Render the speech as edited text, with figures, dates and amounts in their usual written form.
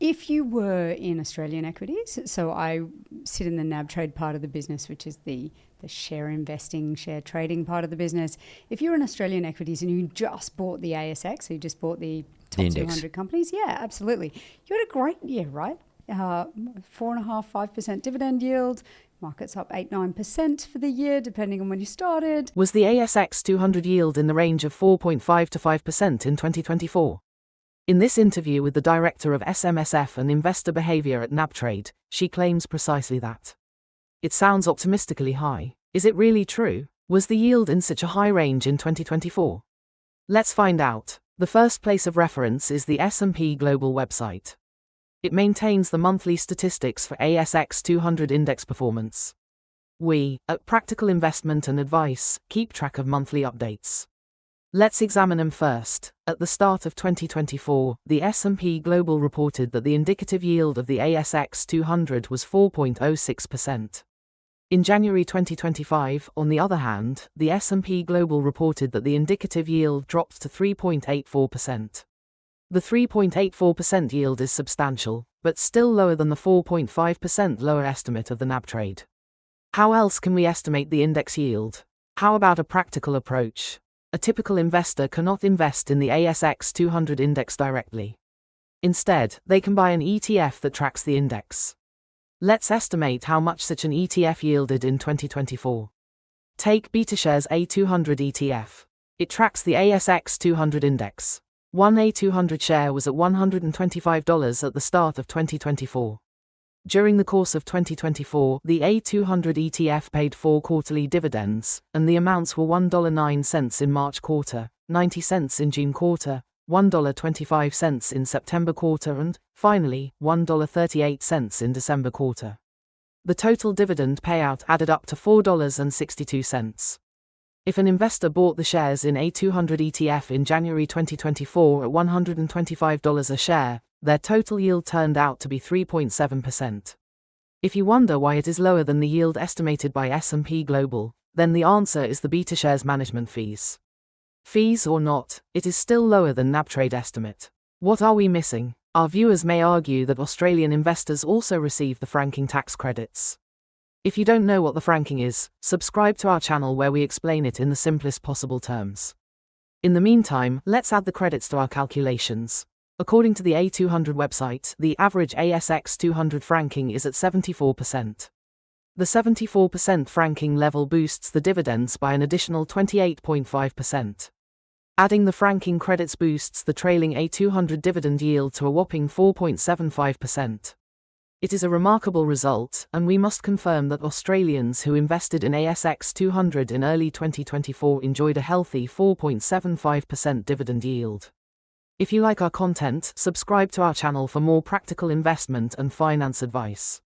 If you were in Australian equities, so I sit in the NAB trade part of the business, which is the share investing, share trading part of the business. If you're in Australian equities and you just bought the ASX, so you just bought the top 200 companies, yeah, absolutely. You had a great year, right? 4.5%, 5% dividend yield. Market's up 8-9% for the year, depending on when you started. Was the ASX200 yield in the range of 4.5 to 5% in 2024? In this interview with the Director of SMSF and Investor Behaviour at NabTrade, she claims precisely that. It sounds optimistically high. Is it really true? Was the yield in such a high range in 2024? Let's find out. The first place of reference is the S&P Global website. It maintains the monthly statistics for ASX 200 index performance. We, at Practical Investment and Advice, keep track of monthly updates. Let's examine them first. At the start of 2024, the S&P Global reported that the indicative yield of the ASX 200 was 4.06%. In January 2025, on the other hand, the S&P Global reported that the indicative yield dropped to 3.84%. The 3.84% yield is substantial, but still lower than the 4.5% lower estimate of the NabTrade. How else can we estimate the index yield? How about a practical approach? A typical investor cannot invest in the ASX 200 index directly. Instead, they can buy an ETF that tracks the index. Let's estimate how much such an ETF yielded in 2024. Take BetaShares A200 ETF. It tracks the ASX 200 index. One A200 share was at $125 at the start of 2024. During the course of 2024, the A200 ETF paid 4 quarterly dividends, and the amounts were $1.09 in March quarter, 90 cents in June quarter, $1.25 in September quarter, and, finally, $1.38 in December quarter. The total dividend payout added up to $4.62. If an investor bought the shares in A200 ETF in January 2024 at $125 a share, their total yield turned out to be 3.7%. If you wonder why it is lower than the yield estimated by S&P Global, then the answer is the BetaShares management fees. Fees or not, it is still lower than NabTrade estimate. What are we missing? Our viewers may argue that Australian investors also receive the franking tax credits. If you don't know what the franking is, subscribe to our channel where we explain it in the simplest possible terms. In the meantime, let's add the credits to our calculations. According to the A200 website, the average ASX 200 franking is at 74%. The 74% franking level boosts the dividends by an additional 28.5%. Adding the franking credits boosts the trailing A200 dividend yield to a whopping 4.75%. It is a remarkable result, and we must confirm that Australians who invested in ASX 200 in early 2024 enjoyed a healthy 4.75% dividend yield. If you like our content, subscribe to our channel for more practical investment and finance advice.